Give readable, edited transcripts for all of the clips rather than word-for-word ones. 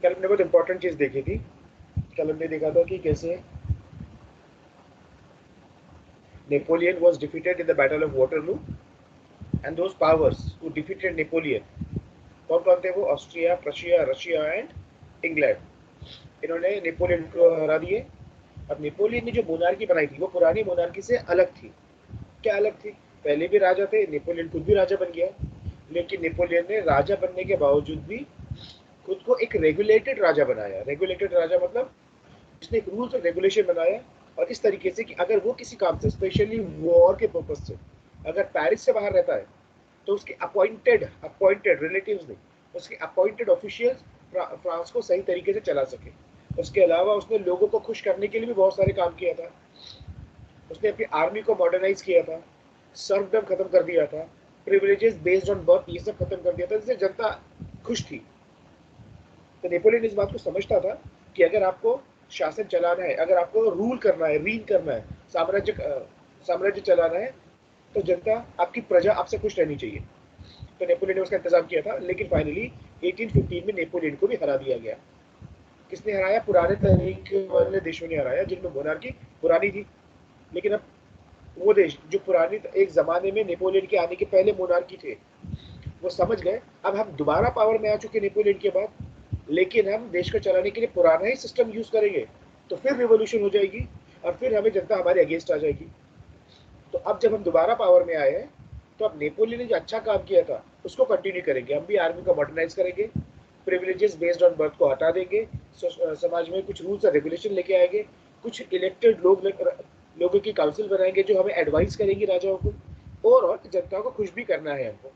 कल हमने बहुत इंपॉर्टेंट चीज देखी थी। कल हमने देखा था कि कैसे Napoleon was defeated in the battle of Waterloo and those powers who defeated Napoleon, कौन कौन थे वो? Austria, Prussia, Russia and England. इन्होंने नेपोलियन को हरा दिए। अब नेपोलियन ने जो मोनार्की बनाई थी वो पुरानी मोनार्की से अलग थी। क्या अलग थी? पहले भी राजा थे, नेपोलियन खुद भी राजा बन गया, लेकिन नेपोलियन ने राजा बनने के बावजूद भी खुद को एक रेगुलेटेड राजा बनाया। रेगुलेटेड राजा मतलब उसने एक रूल्स और रेगुलेशन बनाया, और इस तरीके से कि अगर वो किसी काम से, स्पेशली वॉर के पर्पज से, अगर पेरिस से बाहर रहता है तो उसके अपॉइंटेड रिलेटिव्स नहीं, उसके अपॉइंटेड ऑफिशियल्स फ्रांस को सही तरीके से चला सके। उसके अलावा उसने लोगों को खुश करने के लिए भी बहुत सारे काम किया था। उसने अपनी आर्मी को मॉडर्नाइज किया था, सर्वडम खत्म कर दिया था, प्रिविलेजेस बेस्ड ऑन बर्थ ये सब खत्म कर दिया था, जिससे जनता खुश थी। तो नेपोलियन इस बात को समझता था कि अगर आपको शासन चलाना है, अगर आपको रूल करना है, रीन करना है, साम्राज्य चलाना है, तो जनता, आपकी प्रजा आपसे खुश रहनी चाहिए। तो नेपोलियन ने उसका इंतजाम किया था, लेकिन फाइनली 1815 में नेपोलियन को भी हरा दिया गया। किसने हराया? पुराने तरीके वाले देशों ने हराया, जिनमें मोनार्की पुरानी थी। लेकिन अब वो देश जो पुरानी, एक जमाने में नेपोलियन के आने के पहले मोनार्की थे, वो समझ गए अब हम दोबारा पावर में आ चुके नेपोलियन के बाद, लेकिन हम देश को चलाने के लिए पुराना ही सिस्टम यूज करेंगे, तो फिर रिवॉल्यूशन हो जाएगी और फिर हमें जनता हमारे अगेंस्ट आ जाएगी। तो अब जब हम दोबारा पावर में आए हैं, तो अब नेपोलियन ने जो अच्छा काम किया था उसको कंटिन्यू करेंगे। हम भी आर्मी को मॉडर्नाइज करेंगे, प्रिविलेजेस बेस्ड ऑन बर्थ को हटा देंगे, समाज में कुछ रूल्स और रेगुलेशन लेके आएंगे, कुछ इलेक्टेड लोगों की काउंसिल बनाएंगे जो हमें एडवाइस करेंगी राजाओं को, और जनता को खुश भी करना है हमको,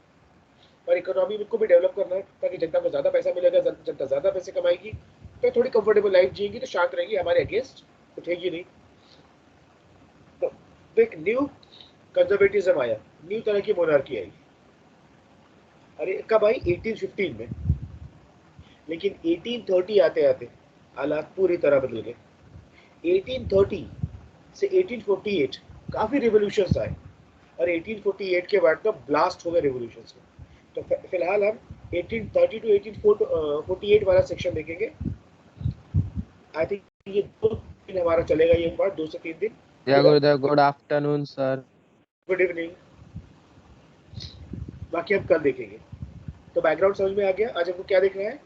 और इकोनॉमी को भी डेवलप करना है, ताकि जनता को ज्यादा पैसा मिलेगा, जनता ज्यादा पैसे कमाएगी तो थोड़ी कंफर्टेबल लाइफ जिएगी, तो शांत रहेगी, हमारे अगेंस्ट उठेगी नहीं। तो एक न्यू कंजर्वेटिज्म आया, न्यू तरह की मोनार्की आई। अरे कब आई? 1815 में। लेकिन 1830 आते आते हालात पूरी तरह बदल गए। 1830 से 1848 काफी रिवोल्यूशंस आए, और 1848 के बाद तो ब्लास्ट हो गए रिवोल्यूशंस में। तो फिलहाल हम 1830 टू 1848 वाला सेक्शन देखेंगे। आई थिंक ये 2 दिन हमारा चलेगा, ये पार्ट 2 से 3 दिन। Yeah, फिर Gurudev, good afternoon, sir. Good evening, बाकी हम कल देखेंगे। तो बैकग्राउंड समझ में आ गया? आज हमको क्या देखना है?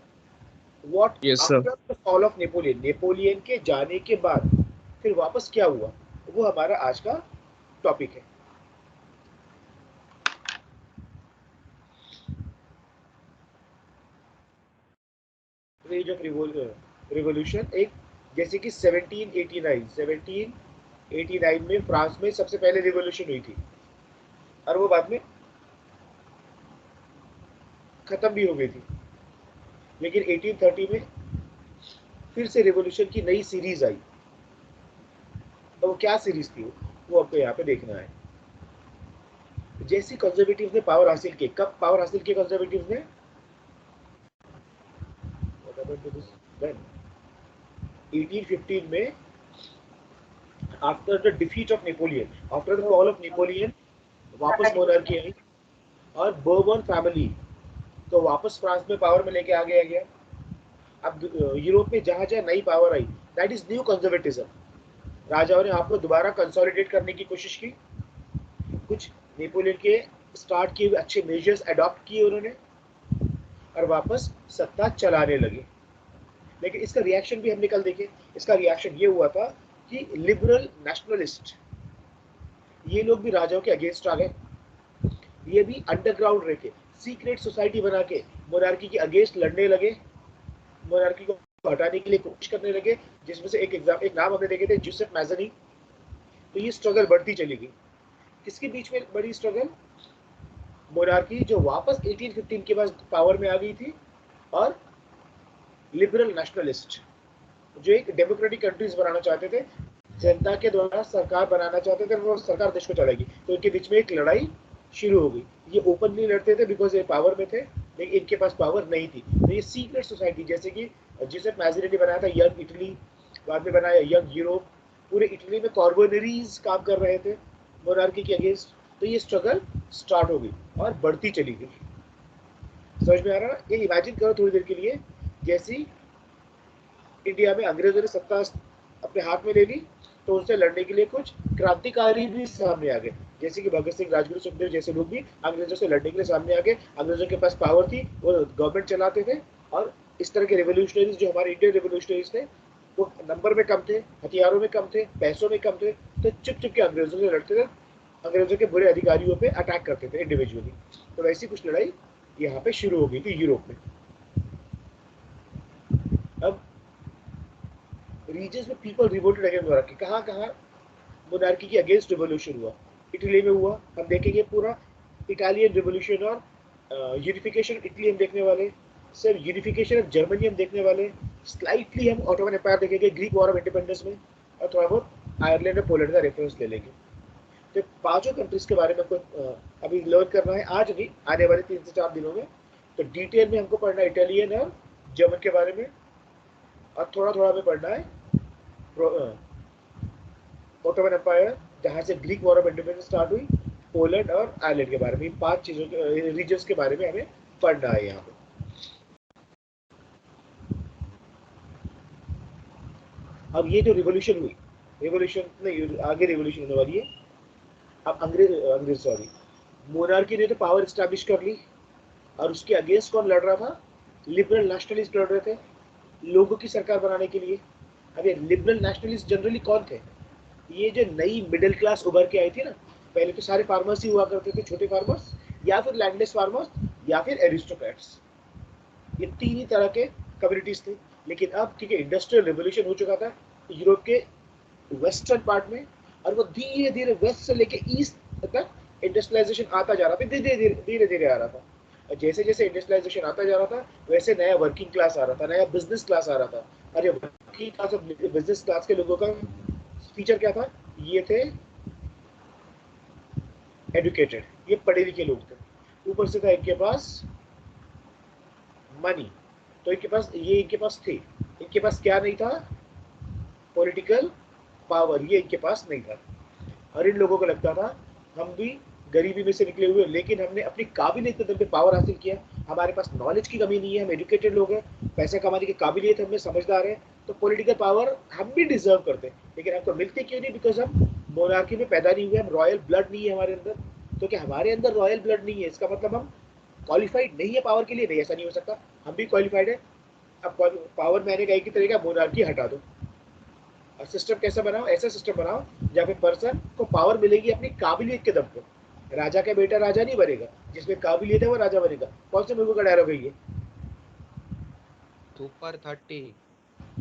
What Yes, sir. After the fall of Napoleon, Napoleon के जाने के बाद फिर वापस क्या हुआ, वो हमारा आज का टॉपिक है। एज ऑफ रिवॉल्यूशन, एक जैसे कि 1789 में फ्रांस में सबसे पहले रिवॉल्यूशन हुई थी, और वो बाद में खत्म भी हो गई थी। लेकिन 1830 में फिर से रिवॉल्यूशन की नई सीरीज आई। तो वो क्या सीरीज थी, वो आपको यहाँ पे देखना है। जैसे कंजर्वेटिव ने पावर हासिल की, कब पावर हासिल की कंजर्वेटिव ने? 1815 में, after the defeat of Napoleon, after the fall of Napoleon, वापस मोनार्की आई, और बourbon फैमिली तो वापस फ्रांस में पावर में लेके आ गया। अब यूरोप में जहां जहां नई power I, that is new conservatism. राजाओं ने आपको दोबारा कंसोलिडेट करने की कोशिश की, कुछ नेपोलियन के स्टार्ट किए हुए अच्छे मेजर्स अडॉप्ट किए उन्होंने, और वापस सत्ता चलाने लगे। लेकिन इसका रिएक्शन भी हमने कल देखे। इसका रिएक्शन ये हुआ था कि लिबरल नेशनलिस्ट, ये लोग भी राजाओं के अगेंस्ट आ गए। ये भी अंडरग्राउंड रह के, सीक्रेट सोसाइटी बना के मोनार्की के अगेंस्ट लड़ने लगे, मोनार्की को हटाने के लिए कोशिश करने लगे। जिसमें से एक नाम हमने देखे थे, जूसेफ मैजनी। तो ये स्ट्रगल बढ़ती चली गई। किसके बीच में बड़ी स्ट्रगल? मोनार्की जो वापस 1815 के बाद पावर में आ गई थी, और लिबरल नेशनलिस्ट जो एक डेमोक्रेटिक कंट्रीज बनाना चाहते थे, जनता के द्वारा सरकार बनाना चाहते थे, वो सरकार देश को चलाएगी। तो इनके बीच में एक लड़ाई शुरू हो गई। ये ओपनली लड़ते थे बिकॉज ये पावर में थे, लेकिन इनके पास पावर नहीं थी। तो ये सीक्रेट सोसाइटी, जैसे कि जिसे मैजरी ने बनाया था यंग इटली, बाद में बनाया यंग यूरोप, पूरे इटली में कॉर्बोनरीज काम कर रहे थे मोनार्की के अगेंस्ट। तो ये स्ट्रगल स्टार्ट हो गई और बढ़ती चली गई। समझ में आ रहा है? ये इमेजिन करो थोड़ी देर के लिए, जैसी इंडिया में अंग्रेजों ने सत्ता अपने हाथ में ले ली, तो उनसे लड़ने के लिए कुछ क्रांतिकारी भी सामने आ गए, जैसे कि भगत सिंह, राजगुरु, सुखदेव जैसे लोग भी अंग्रेजों से लड़ने के लिए सामने आ गए। अंग्रेजों के पास पावर थी, वो गवर्नमेंट चलाते थे, और इस तरह के रेवोल्यूशनरीज जो हमारे इंडियन रेवोल्यूशनरीज थे, वो नंबर में कम थे, हथियारों में कम थे, पैसों में कम थे, तो चुप चुप के अंग्रेजों से लड़ते थे, अंग्रेजों के बुरे अधिकारियों पे अटैक करते थे इंडिविजुअली। तो वैसी कुछ लड़ाई यहाँ पे शुरू हो गई थी यूरोप में। अब रीजन्स में पीपल रिवोल्टेड अगेंस्ट मोनार्की, कहाँ कहाँ मोनार्की के अगेंस्ट रिवोल्यूशन हुआ। इटली में हुआ, हम देखेंगे पूरा इटालियन रिवोल्यूशन और यूनिफिकेशन इटली हम देखने वाले, सर यूनिफिकेशन ऑफ जर्मनी हम देखने वाले, स्लाइटली हम ऑटोमन एम्पायर देखेंगे, ग्रीक वॉर ऑफ इंडिपेंडेंस में, और थोड़ा बहुत आयरलैंड और पोलैंड का रेफरेंस ले लेंगे। तो पांचों कंट्रीज के बारे में हमको अभी लर्न करना है, आज नहीं, आने वाले 3 से 4 दिनों में। तो डिटेल में हमको पढ़ना है इटालियन और जर्मन के बारे में, और थोड़ा थोड़ा हमें पढ़ना है ऑटोमन एम्पायर, जहाँ से Greek war of independence start हुई, पोलैंड और आयरलैंड के बारे में, 5 चीजों के रीजन्स के बारे में हमें पढ़ना है यहाँ पे। अब ये जो रिवोल्यूशन हुई, रिवोल्यूशन नहीं, आगे रिवोल्यूशन होने वाली है। अब अंग्रेज सॉरी, मोनार्की ने तो पावर स्टैब्लिश कर ली, और उसके अगेंस्ट कौन लड़ रहा था? लिबरल नेशनलिस्ट लड़ रहे थे लोगों की सरकार बनाने के लिए। अब ये लिबरल नेशनलिस्ट जनरली कौन थे? ये जो नई मिडिल क्लास उभर के आई थी ना, पहले तो सारे फार्मर्स ही हुआ करते थे, छोटे फार्मर्स, या फिर लैंडलेस फार्मर्स, या फिर एरिस्टोक्रेट्स। ये तीन ही तरह के कम्युनिटीज थे। लेकिन अब ठीक है, इंडस्ट्रियल रिवोल्यूशन हो चुका था यूरोप के वेस्टर्न पार्ट में, और वो धीरे धीरे वेस्ट से लेके ईस्ट तक इंडस्ट्रियलाइजेशन आता जा रहा था, धीरे धीरे आ रहा था। और जैसे जैसे इंडस्ट्रियलाइजेशन आता जा रहा था, वैसे नया वर्किंग क्लास आ रहा था, नया बिजनेस क्लास आ रहा था। और ये वर्किंग क्लास और बिजनेस क्लास के लोगों का फीचर क्या था? ये थे एडुकेटेड, ये पढ़े लिखे लोग थे, ऊपर से था इनके पास मनी। तो इनके पास थे, इनके पास क्या नहीं था? पॉलिटिकल पावर, ये इनके पास नहीं था। और इन लोगों को लगता था हम भी गरीबी में से निकले हुए, लेकिन हमने अपनी काबिलियत के दम पे पावर हासिल किया, हमारे पास नॉलेज की कमी नहीं है, हम एजुकेटेड लोग हैं, पैसे कमाने की काबिलियत हमें, समझदार है, तो पॉलिटिकल पावर हम भी डिजर्व करते हैं। लेकिन हमको मिलती क्यों नहीं? बिकॉज हम मोनार्की में पैदा नहीं हुए, हम रॉयल ब्लड नहीं है हमारे अंदर। तो क्या हमारे अंदर रॉयल ब्लड नहीं है इसका मतलब हम क्वालिफाइड नहीं है पावर के लिए? नहीं, ऐसा नहीं हो सकता, हम भी क्वालिफाइड है। अब पावर मैंने कहा कि तरीका, मोनार्की हटा दो, और सिस्टम कैसा बनाओ? ऐसा सिस्टम बनाओ जहाँ पे पर्सन को पावर मिलेगी अपनी काबिलियत के दम पे। राजा का बेटा राजा नहीं बनेगा, जिसमें काबिलियत है वो राजा बनेगा। कौन से मूवी का डायलॉग है ये? सुपर 30।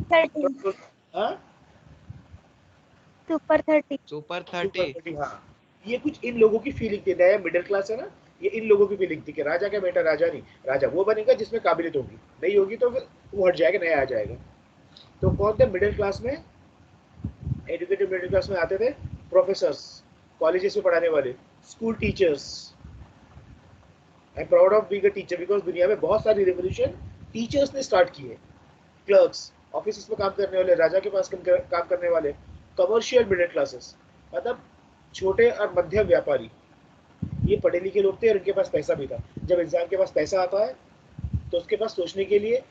30। हाँ, सुपर 30। Super super 30। 30, हाँ। ये कुछ इन लोगों की फीलिंग थी, नया मिडिल क्लास है ना, ये इन लोगों की फीलिंग थी कि राजा का बेटा राजा नहीं, राजा वो बनेगा जिसमें काबिलियत होगी, नहीं होगी तो फिर वो हट जाएगा, नया आ जाएगा। तो कौन थे मिडिल क्लास में? एजुकेटेड मिडिल क्लास में आते थे प्रोफेसर्स, कॉलेजेस में पढ़ाने वाले, school teachers. I am proud of being a teacher, because दुनिया में बहुत सारी रिवोल्यूशन टीचर्स ने स्टार्ट की है। क्लर्क्स, ऑफिस में काम करने वाले, राजा के पास काम करने वाले, कमर्शियल मिडिल क्लासेस, मतलब छोटे और मध्यम व्यापारी, ये पढ़े लिखे लोग थे और इनके पास पैसा भी था। जब इंसान के पास पैसा आता है तो उसके पास सोचने के लिए,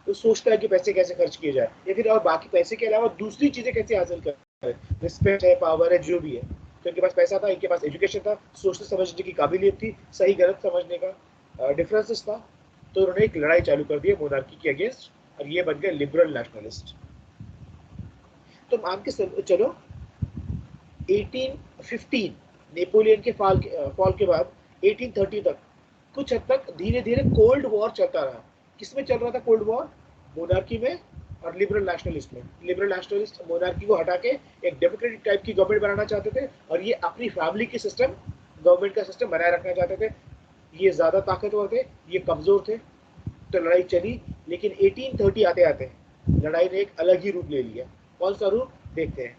तो सोचता है कि पैसे कैसे खर्च किए जाए, या फिर और बाकी पैसे के अलावा दूसरी चीजें कैसे हासिल करें, रिस्पेक्ट है, पावर है, जो भी है। तो इनके पास पैसा था, इनके पास एजुकेशन था, सोचने समझने की काबिलियत थी, सही गलत समझने का डिफरेंसेस था। तो उन्होंने एक लड़ाई चालू कर दी मोनार्की के अगेंस्ट, और ये बन गए लिबरल नेशनलिस्ट। तो मान के चलो 1815 नेपोलियन के फॉल के बाद 1830 तक कुछ हद तक धीरे धीरे कोल्ड वॉर चलता रहा। किसमें चल रहा था कोल्ड वॉर? मोनार्की में और लिबरल नेशनलिस्ट में। लिबरल नेशनलिस्ट मोनार्की को हटा के एक डेमोक्रेटिक टाइप की गवर्नमेंट बनाना चाहते थे, और ये अपनी फैमिली की सिस्टम, गवर्नमेंट का सिस्टम बनाए रखना चाहते थे। ये ज्यादा ताकतवर थे, ये कमजोर थे, तो लड़ाई चली। लेकिन 1830 आते आते लड़ाई ने एक अलग ही रूप ले लिया। कौन सा रूप? देखते हैं।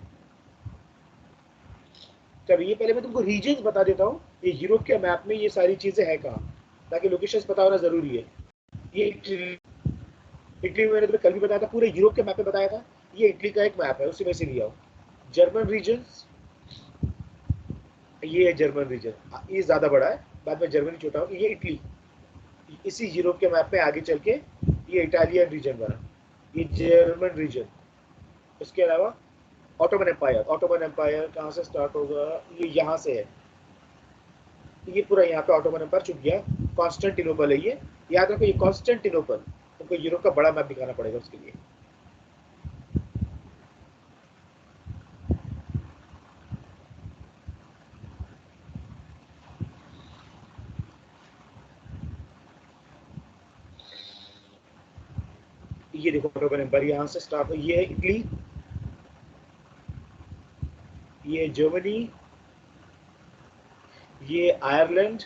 चलो, ये पहले मैं तुमको रीजन्स बता देता हूँ, ये यूरोप के मैप में ये सारी चीजें हैं कहाँ, ताकि लोकेशंस पता होना जरूरी है। ये इटली में मैंने तुम्हें कल भी बताया था, पूरे यूरोप के मैप में बताया था। ये इटली का एक मैप है, उसी में से लिया हूँ। जर्मन रीजन्स, ये है जर्मन रीजन, ये ज्यादा बड़ा है, बाद में जर्मनी छोटा होगा। ये इटली, इसी यूरोप के मैप में आगे चल के ये इटालियन रीजन बना। ये जर्मन रीजन। इसके अलावा ऑटोमन एम्पायर, ऑटोमन एम्पायर कहाँ से स्टार्ट होगा, ये यहाँ से है, ये पूरा यहाँ पे ऑटोमन एम्पायर छुप गया। कॉन्स्टेंटिनोपल है ये, याद रखो ये कॉन्स्टेंटिनोपल, तुमको यूरोप का बड़ा मैप दिखाना पड़ेगा उसके लिए। ये देखो ऑटोमन एम्पायर यहाँ से स्टार्ट हो, ये है इटली, ये जर्मनी, ये आयरलैंड,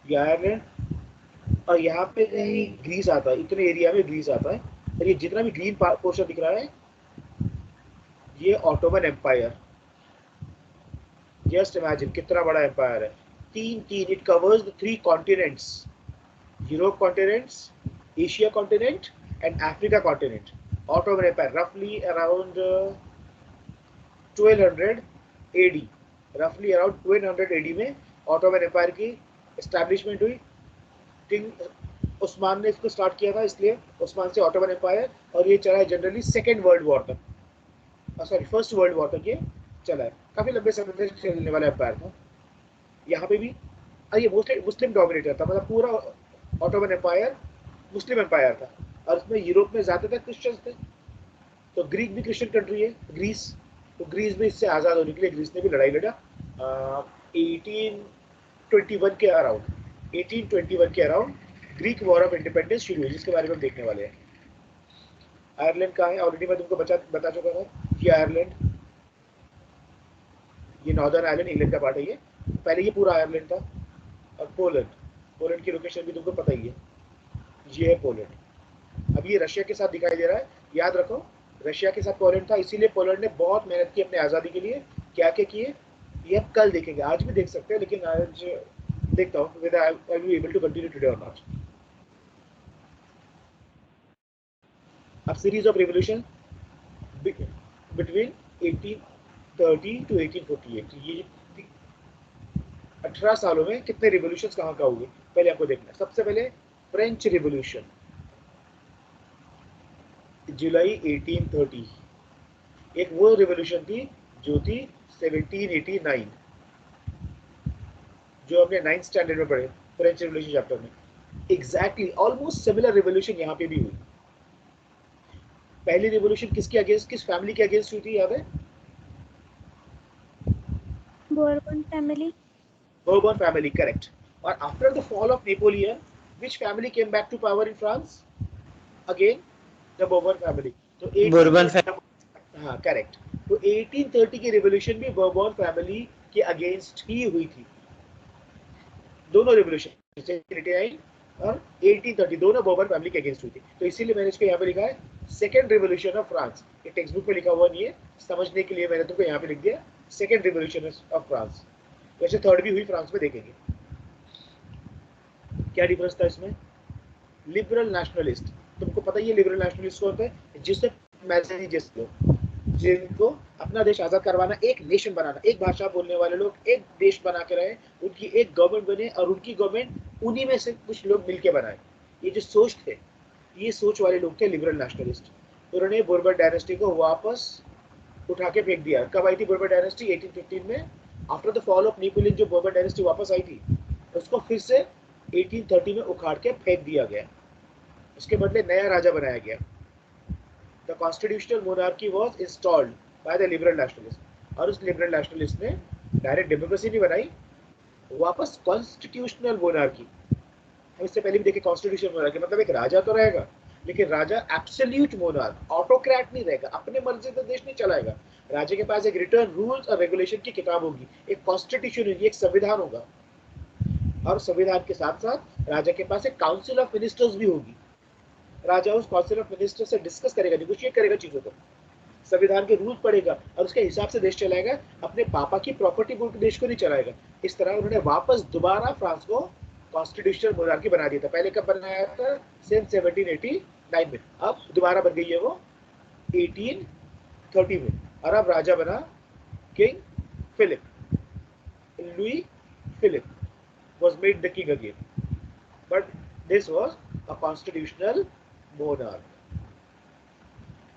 ये आयरलैंड, और यहाँ पे कहीं ग्रीस आता है, इतने एरिया में ग्रीस आता है। और ये जितना भी ग्रीन पोर्शन दिख रहा है ये ऑटोमन एम्पायर। जस्ट इमेजिन कितना बड़ा एम्पायर है, तीन तीन, it covers the three continents, Europe continents, Asia continent and Africa continent. Ottoman empire रफली अराउंड 1200 एडी, रफली अराउंड 1200 एडी में ऑटोमन एम्पायर की एस्टैब्लिशमेंट हुई। किंग उस्मान ने इसको स्टार्ट किया था, इसलिए उस्मान से ऑटोमन एम्पायर, और ये चला है जनरली सेकेंड वर्ल्ड वॉर तक, सॉरी फर्स्ट वर्ल्ड वॉर तक ये चला है। काफी लंबे समय तक चलने वाला एम्पायर था। यहाँ पे भी ये मोस्टली मुस्लिम डोमिनेटर था, मतलब पूरा ऑटोमन एम्पायर मुस्लिम एम्पायर था, और इसमें यूरोप में ज्यादातर क्रिश्चियंस थे। तो ग्रीक भी क्रिश्चियन कंट्री है, ग्रीस, तो ग्रीस में इससे आज़ाद होने के लिए ग्रीस ने भी लड़ाई लड़ा। 1821 के अराउंड, 1821 के around Greek war of independence शुरू हुई, जिसके बारे में हम देखने वाले हैं। आयरलैंड कहाँ है, ऑलरेडी मैं तुमको बता चुका था, ये आयरलैंड, ये नॉर्दर्न आयरलैंड इंग्लैंड का पार्ट है ये, पहले ये पूरा आयरलैंड था। और पोलैंड, पोलैंड की लोकेशन भी तुमको पता ही है, ये है पोलैंड। अब ये रशिया के साथ दिखाई दे रहा है, याद रखो रशिया के साथ पोलैंड था, इसीलिए पोलैंड ने बहुत मेहनत की अपने आज़ादी के लिए। क्या क्या किए ये अब कल देखेंगे, आज भी देख सकते हैं, लेकिन आज देखता हूँ whether I will be able to continue today or not. अब series of revolution between 1830 to 1848, ये 18 सालों में कितने रिवोल्यूशन कहाँ का हुए पहले आपको देखना है। सबसे पहले फ्रेंच रिवोल्यूशन, जुलाई 1830, एक वो रिवोल्यूशन थी जो थी 1789, जो हमने 9th स्टैंडर्ड में पढ़े फ्रेंच रिवोल्यूशन चैप्टर में। एग्जैक्टली ऑलमोस्ट सिमिलर रिवोल्यूशन यहाँ पे भी हुई। पहली रिवोल्यूशन किसके अगेंस्ट, किस फैमिली के अगेंस्ट हुई थी, याद है? Bourbon family. Bourbon family, correct. Or after the fall of Napoleon, which family came back to power in France? Again, the Bourbon family. तो बोर्बन हाँ करेक्ट। तो 1830 की रिवोल्यूशन भी बर्बन फैमिली के अगेंस्ट ही हुई थी। दोनों रिवोल्यूशन 1889 और 1830 दोनों बर्बन फैमिली के अगेंस्ट हुई थी। तो इसीलिए मैंने इसको यहाँ पे लिखा है सेकेंड रिवोल्यूशन ऑफ फ्रांस। ये टेक्स्ट बुक में लिखा हुआ नहीं है, समझने के लिए मैंने तुमको यहाँ पे लिख दिया सेकेंड रिवोल्यूशन ऑफ फ्रांस। वैसे थर्ड भी हुई फ्रांस में, देखेंगे क्या डिफरेंस था इसमें। लिबरल नेशनलिस्ट, तुमको पता ही है लिबरल नेशनलिस्ट कौन थे, जिससे मैसेज जैसे जिनको अपना देश आजाद करवाना, एक नेशन बनाना, एक भाषा बोलने वाले लोग एक देश बना के रहे, उनकी एक गवर्नमेंट बने, और उनकी गवर्नमेंट उन्हीं में से कुछ लोग मिलके बनाए। ये जो सोच थे, ये सोच वाले लोग थे लिबरल नेशनलिस्ट। उन्होंने बोर्बन डायनेस्टी को वापस उठा के फेंक दिया। कब आई थी बोर्बन डायनेस्टी? 1815 में, after the fall of Napoleon जो बोर्बन डायनेस्टी वापस आई थी, उसको फिर से 1830 में उखाड़ के फेंक दिया गया, उसके बदले नया राजा बनाया गया। The constitutional monarchy was installed by the liberal nationalist, और उस लिबरल नेशनलिस्ट ने डायरेक्ट डेमोक्रेसी नहीं बनाई, वापस कॉन्स्टिट्यूशनल मोनार्की। इससे पहले भी देखे कॉन्स्टिट्यूशनल मोनार्की मतलब एक राजा तो रहेगा, लेकिन राजा एब्सोल्यूट मोनार्क, ऑटोक्रेट नहीं रहेगा, अपने मर्जी से देश नहीं चलाएगा। राजा के पास एक रिटर्न रूल्स और रेगुलेशन की किताब होगी, एक कॉन्स्टिट्यूशन होगी, एक संविधान होगा, और संविधान के साथ साथ राजा के पास एक काउंसिल ऑफ मिनिस्टर्स भी होगी। राजा उस काउंसिल ऑफ मिनिस्टर से डिस्कस करेगा, निगोशिएट करेगा चीजों को, संविधान के रूल पढ़ेगा, और उसके हिसाब से देश चलाएगा, अपने पापा की प्रॉपर्टी बोल के देश को नहीं चलाएगा। इस तरह उन्होंने वापस दोबारा फ्रांस को कॉन्स्टिट्यूशनल मोनार्की बना दिया था। पहले कब बनाया था? सिंस 1789 में। अब दोबारा बन गई है वो 1830 में, और अब राजा बना king Philippe, Louis Philippe was made the king again, but this was a constitutional monarch.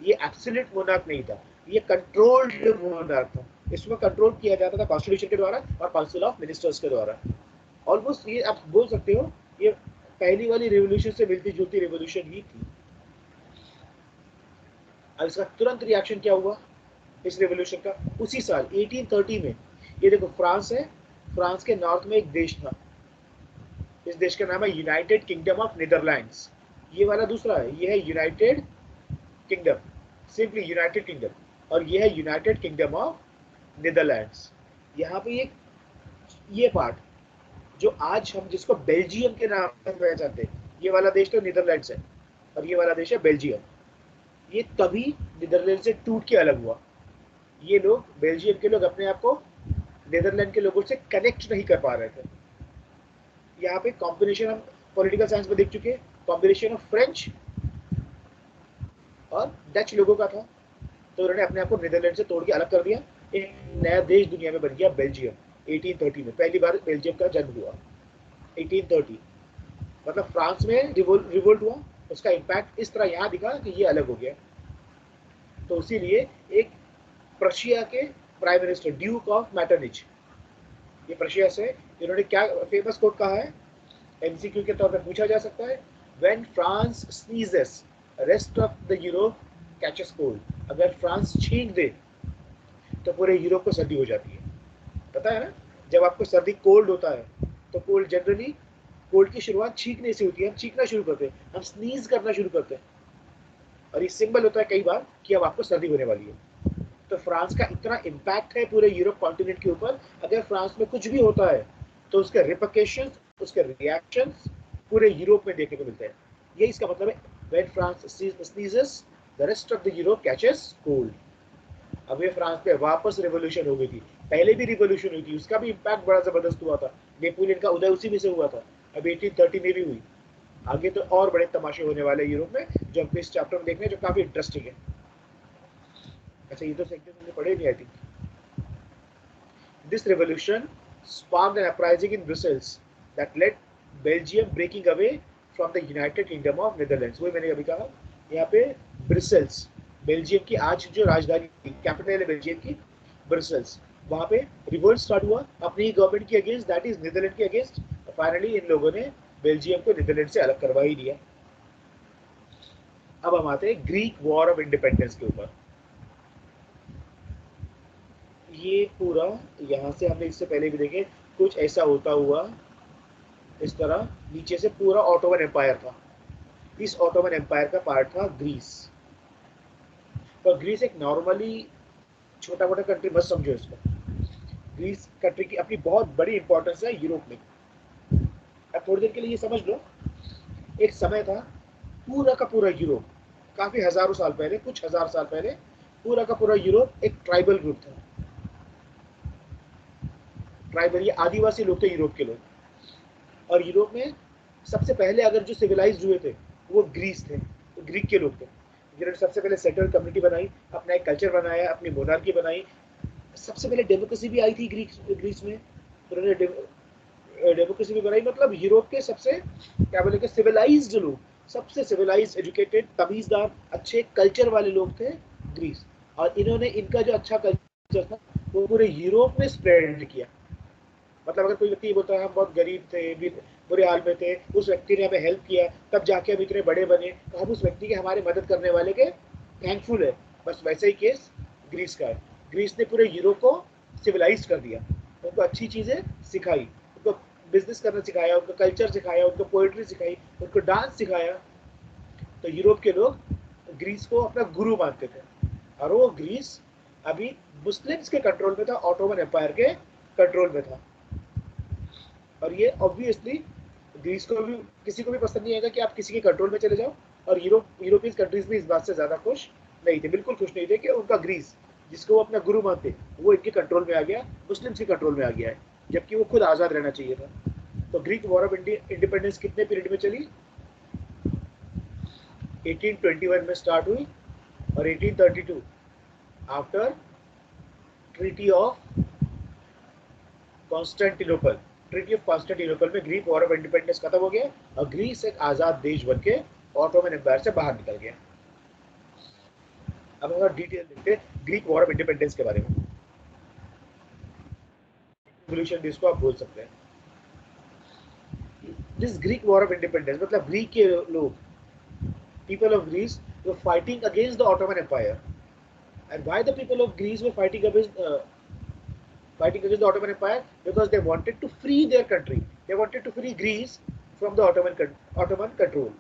ये एब्सोल्यूट मोनार्क नहीं था, ये कंट्रोल्ड मोनार्क था। इसमें कंट्रोल किया जाता था कॉन्स्टिट्यूशन के द्वारा और काउंसिल ऑफ मिनिस्टर्स के द्वारा। ऑलमोस्ट ये आप बोल सकते हो ये पहली वाली रेवोल्यूशन से मिलती जुलती रेवोल्यूशन ही थी। अब इसका तुरंत रिएक्शन क्या हुआ इस रेवोल्यूशन का? उसी साल 1830 में, ये देखो फ्रांस है, फ्रांस के नॉर्थ में एक देश था, इस देश का नाम है यूनाइटेड किंगडम ऑफ नीदरलैंड्स। ये वाला दूसरा है, ये है United kingdom, simply United kingdom, और ये है यूनाइटेड किंगडम ऑफ नीदरलैंड्स। यहाँ पे ये पार्ट जो आज हम जिसको बेल्जियम के नाम से पहचानते हैं, ये वाला देश तो नीदरलैंड्स है और ये वाला देश है बेल्जियम। ये तभी नीदरलैंड से टूट के अलग हुआ। ये लोग बेल्जियम के लोग अपने आप को नीदरलैंड के लोगों से कनेक्ट नहीं कर पा रहे थे। यहाँ पे कॉम्बिनेशन हम पॉलिटिकल साइंस में देख चुके हैं, कॉम्बिनेशन ऑफ फ्रेंच और डच लोगों का था, तो उन्होंने अपने आप को नीदरलैंड से तोड़ के अलग कर दिया। एक नया देश दुनिया में बन गया बेल्जियम। 1830 में पहली बार बेल्जियम का जन्म हुआ। 1830 मतलब फ्रांस में रिवोल्ट हुआ, उसका इम्पैक्ट इस तरह यहाँ दिखा कि ये अलग हो गया। तो इसीलिए एक प्रशिया के प्राइम मिनिस्टर ड्यूक ऑफ मैटरनिच, ये प्रशिया से, इन्होंने क्या फेमस कोट कहा है, एमसीक्यू के तौर पर पूछा जा सकता है, when France sneezes rest of the Europe catches cold. अगर फ्रांस छींक दे तो पूरे यूरोप को सर्दी हो जाती है। पता है ना, जब आपको सर्दी कोल्ड होता है तो कोल्ड जनरली, कोल्ड की शुरुआत छींकने से होती है, हम छींकना शुरू करते हैं, हम स्नीज करना शुरू करते हैं, और ये सिंबल होता है कई बार कि अब आपको सर्दी होने वाली है। तो फ्रांस का इतना इम्पैक्ट है पूरे यूरोप कॉन्टिनेंट के ऊपर, अगर फ्रांस में कुछ भी होता है तो उसके रिपरकेशंस, उसके रिएक्शंस पूरे यूरोप में देखने को मिलते हैं। यही इसका मतलब है, when France sneezes the rest of the Europe catches cold. अब ये फ्रांस पे वापस रिवॉल्यूशन हो गई थी, पहले भी रिवॉल्यूशन हुई थी, उसका भी इम्पैक्ट बड़ा जबरदस्त हुआ था, नेपोलियन का उदय उसी में से हुआ था। अब 1830 में भी हुई। आगे तो और बड़े तमाशे होने वाले यूरोप में, जो हम इस चैप्टर में देख रहे हैं, जो काफी इंटरेस्टिंग है। अच्छा, ये तो सेक्शन हमने पढ़े नहीं I think. This revolution sparked an uprising in Brussels that led Belgium breaking away from the United Kingdom of Netherlands। वही मैंने अभी कहा, यहाँ पे ब्रिसेल्स, बेल्जियम की आज जो राजधानी कैपिटल है बेल्जियम की, ब्रिसेल्स, वहाँ पे रिवोल्ट स्टार्ट हुआ अपनी ही गवर्नमेंट के अगेंस्ट, दैट इज नीदरलैंड के अगेंस्ट। फाइनली इन लोगों ने बेल्जियम को नीदरलैंड से अलग करवा ही दिया। अब हम आते हैं ग्रीक वॉर ऑफ इंडिपेंडेंस के ऊपर। ये पूरा यहाँ से हमने इससे पहले भी देखे, कुछ ऐसा होता हुआ इस तरह नीचे से पूरा ऑटोमन एम्पायर था। इस ऑटोमन एम्पायर का पार्ट था ग्रीस। तो ग्रीस एक नॉर्मली छोटा मोटा कंट्री मत समझो इसको, ग्रीस कंट्री की अपनी बहुत बड़ी इंपॉर्टेंस है यूरोप में। अब थोड़ी देर के लिए ये समझ लो, एक समय था पूरा का पूरा यूरोप, काफी हजारों साल पहले, कुछ हजार साल पहले, पूरा का पूरा यूरोप एक ट्राइबल ग्रुप था। ट्राइबल, ये आदिवासी लोग थे यूरोप के लोग। और यूरोप में सबसे पहले अगर जो सिविलाइज्ड हुए थे वो ग्रीस थे, तो ग्रीक के लोग थे, जिन्होंने सबसे पहले सेटल कम्युनिटी बनाई, अपना एक कल्चर बनाया, अपनी मोनार्की बनाई। सबसे पहले डेमोक्रेसी भी आई थी ग्रीस में, उन्होंने डेमोक्रेसी भी बनाई। मतलब यूरोप के सबसे क्या बोले सिविलाइज्ड लोग, सबसे सिविलाइज्ड, एजुकेटेड, तमीजदार, अच्छे कल्चर वाले लोग थे ग्रीस। और इन्होंने इनका जो अच्छा कल्चर था वो पूरे यूरोप में स्प्रेड किया। मतलब अगर कोई व्यक्ति बोलता है हम बहुत गरीब थे, बुरे हाल में थे, उस व्यक्ति ने हमें हेल्प किया, तब जाके हम इतने बड़े बने, तो हम उस व्यक्ति के, हमारे मदद करने वाले के थैंकफुल है। बस वैसे ही केस ग्रीस का है। ग्रीस ने पूरे यूरोप को सिविलाइज कर दिया, उनको अच्छी चीज़ें सिखाई, उनको बिजनेस करना सिखाया, उनको कल्चर सिखाया, उनको पोइट्री सिखाई, उनको डांस सिखाया। तो यूरोप के लोग ग्रीस को अपना गुरु मानते थे। और वो ग्रीस अभी मुस्लिम्स के कंट्रोल में था, ऑटोमन एम्पायर के कंट्रोल में था। और ये ऑब्वियसली ग्रीस को भी, किसी को भी पसंद नहीं आएगा कि आप किसी के कंट्रोल में चले जाओ। और यूरोपियन कंट्रीज भी इस बात से ज़्यादा खुश नहीं थे, बिल्कुल खुश नहीं थे कि उनका ग्रीस, जिसको वो अपना गुरु मानते, वो इनके कंट्रोल में आ गया, मुस्लिम्स के कंट्रोल में आ गया है, जबकि वो खुद आज़ाद रहना चाहिए था। तो ग्रीक वॉर ऑफ इंडिपेंडेंस कितने पीरियड में चली? 1821 में स्टार्ट हुई और 1832 after treaty of Constantinople, treaty of Constantinople में ग्रीक वॉर ऑफ इंडिपेंडेंस खत्म हो गया और ग्रीस एक आजाद देश बन के ऑटोमन एम्पायर से बाहर निकल गया। अब हम डिटेल देखते हैं ग्रीक वॉर ऑफ इंडिपेंडेंस के बारे में। रिवॉल्यूशन जिसको आप बोल सकते हैं। This Greek war of independence मतलब ग्रीक के लोग, people of Greece were fighting against the Ottoman Empire. And why the people of Greece were fighting against the Ottoman Empire? Because they wanted to free their country. They wanted to free Greece from the Ottoman control.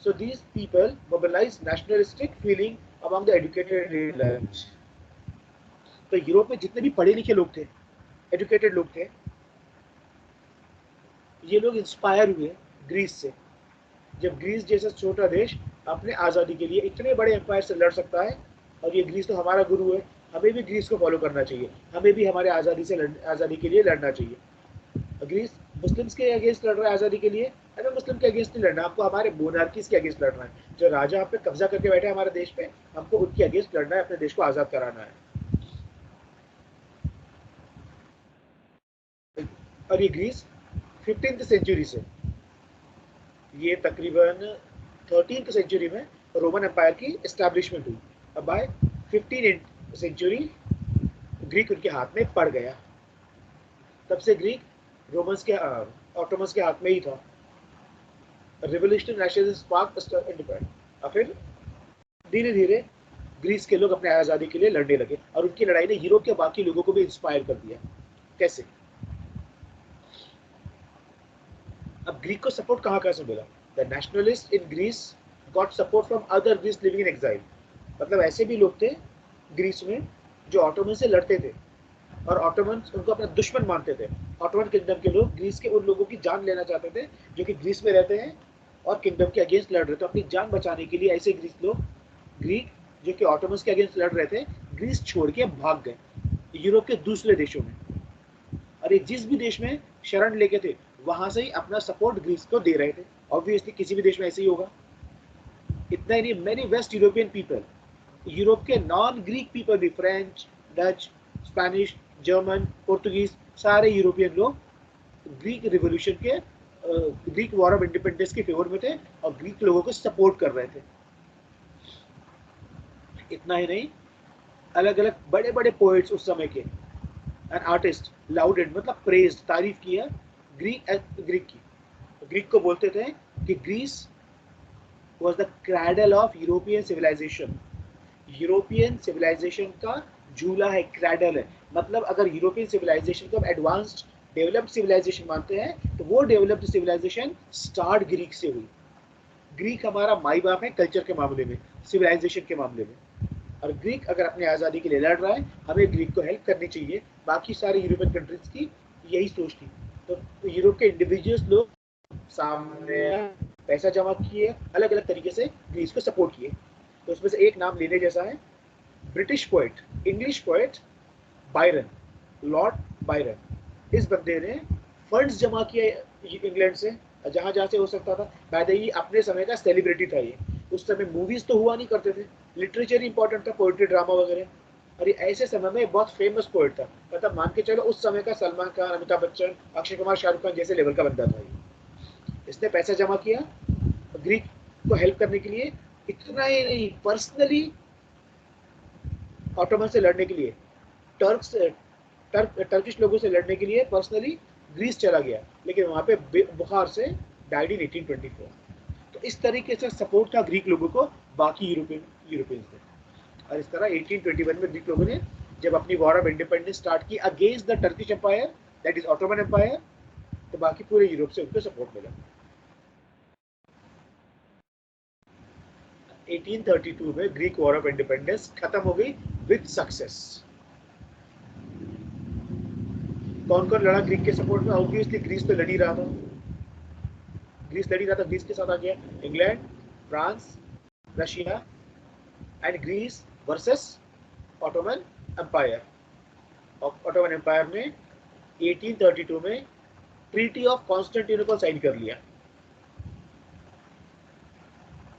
So these people mobilized nationalistic feeling among the educated elites. तो Europe में जितने भी पढ़े लिखे लोग थे, educated लोग थे, ये लोग इंस्पायर हुए ग्रीस से। जब ग्रीस जैसा छोटा देश अपने आज़ादी के लिए इतने बड़े एम्पायर से लड़ सकता है, और ये ग्रीस तो हमारा गुरु है, हमें भी ग्रीस को फॉलो करना चाहिए, हमें भी हमारे आज़ादी के लिए लड़ना चाहिए। ग्रीस मुस्लिम्स के अगेंस्ट लड़ रहा है आज़ादी के लिए, हमें मुस्लिम के अगेंस्ट नहीं लड़ना, हमको हमारे मोनार्कीज के अगेंस्ट लड़ना है। जो राजा आप पे कब्जा करके बैठे हैं हमारे देश पे, हमको उनके अगेंस्ट लड़ना है, अपने देश को आज़ाद कराना है। और ये ग्रीस 15th सेंचुरी से, ये तकरीबन 13th सेंचुरी में रोमन एम्पायर की एस्टैब्लिशमेंट हुई। अब बाय 15th सेंचुरी ग्रीक उनके हाथ में पड़ गया। तब से ग्रीक रोमन्स के ऑटोमन्स के हाथ में ही था। Revolutionary nationalism sparked independence. और फिर धीरे धीरे ग्रीस के लोग अपने आज़ादी के लिए लड़ने लगे, और उनकी लड़ाई ने यूरोप के बाकी लोगों को भी इंस्पायर कर दिया। कैसे? अब ग्रीक को सपोर्ट कहाँ से मिला? The nationalist in Greece got support from other Greeks living in exile. मतलब ऐसे भी लोग थे ग्रीस में जो ऑटोमन से लड़ते थे, और ऑटोमन उनको अपना दुश्मन मानते थे। ऑटोमन किंगडम के लोग ग्रीस के उन लोगों की जान लेना चाहते थे जो कि ग्रीस में रहते हैं और किंगडम के अगेंस्ट लड़ रहे थे। अपनी जान बचाने के लिए ऐसे ग्रीक जो कि ऑटोमन्स के अगेंस्ट लड़ रहे थे, ग्रीस छोड़ के भाग गए यूरोप के दूसरे देशों में। और ये जिस भी देश में शरण लेके थे, वहां से ही अपना सपोर्ट ग्रीस को दे रहे थे। ऑब्वियसली किसी भी देश में ऐसे ही होगा। इतना ही नहीं, many waste European people, Europe के नॉन ग्रीक पीपल भी, French, Dutch, Spanish, German, Portuguese, सारे यूरोपियन लोग ग्रीक रिवॉल्यूशन के, ग्रीक वॉर ऑफ इंडिपेंडेंस के फेवर में थे और ग्रीक लोगों को सपोर्ट कर रहे थे। इतना ही नहीं, अलग अलग बड़े बड़े पोएट्स उस समय के एंड आर्टिस्ट लाउडेड मतलब प्रेज्ड, तारीफ किया ग्रीक की। ग्रीक को बोलते थे कि Greece was the cradle of European civilization। European civilization का झूला है, क्रैडल है। मतलब अगर यूरोपियन सिविलाइजेशन को एडवांस्ड डेवलप्ड सिविलाइजेशन मानते हैं, तो वो डेवलप्ड सिविलाइजेशन स्टार्ट ग्रीक से हुई। ग्रीक हमारा माई बाप है कल्चर के मामले में, सिविलाइजेशन के मामले में। और ग्रीक अगर अपनी आज़ादी के लिए लड़ रहा है, हमें ग्रीक को हेल्प करनी चाहिए। बाकी सारे यूरोपियन कंट्रीज की यही सोच थी। तो यूरोप के इंडिविजुअल्स लोग सामने पैसा जमा किए, अलग अलग तरीके से ग्रीस को सपोर्ट किए। तो उसमें से एक नाम लेने जैसा है, British poet, English poet Byron, Lord Byron. इस बंदे ने फंड्स जमा किए इंग्लैंड से, जहां जहां से हो सकता था। बाद ये अपने समय का सेलिब्रिटी था। ये उस समय मूवीज तो हुआ नहीं करते थे, लिटरेचर इंपॉर्टेंट था, पोएट्री, ड्रामा वगैरह। और ये ऐसे समय में बहुत फेमस पोएट था। मतलब मान के चलो उस समय का सलमान खान, अमिताभ बच्चन, अक्षय कुमार, शाहरुख खान जैसे लेवल का बंदा था ये। इसने पैसा जमा किया ग्रीक को हेल्प करने के लिए। इतना ही नहीं, पर्सनली ऑटोमन से लड़ने के लिए, टर्किश लोगों से लड़ने के लिए पर्सनली ग्रीस चला गया, लेकिन वहां पे बुखार से डाइड इन 1824। तो इस तरीके से सपोर्ट था ग्रीक लोगों को बाकी यूरोपियंस ने। और इस तरह 1821 में ग्रीक लोगों ने जब अपनी वॉर ऑफ इंडिपेंडेंस स्टार्ट की against the Turkish empire, that is Ottoman empire, तो बाकी पूरे यूरोप से उनको सपोर्ट मिला। 1832 में ग्रीक वॉर ऑफ इंडिपेंडेंस खत्म हो गई विद सक्सेस। कौन कौन लड़ा ग्रीक के सपोर्ट में? ऑब्वियसली ग्रीस तो लड़ ही रहा था। ग्रीस के साथ आ गया England, France, Russia and Greece versus Ottoman empire. Ottoman empire ने 1832 में ट्रीटी ऑफ कॉन्स्टेंटिनोपल साइन कर लिया।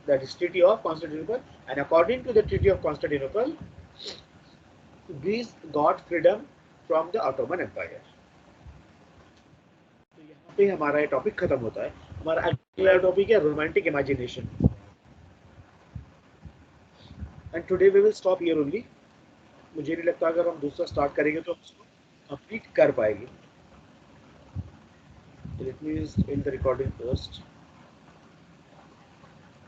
That is Treaty of Constantinople, and according to the Treaty of Constantinople, Greece got freedom from the Ottoman Empire. पे हमारा ये topic खत्म होता है। हमारा अगला टॉपिक है romantic imagination, and today we will stop here only. मुझे नहीं लगता अगर हम दूसरा स्टार्ट करेंगे तो हम उसको कंप्लीट कर पाएंगे। Let me and the recording first.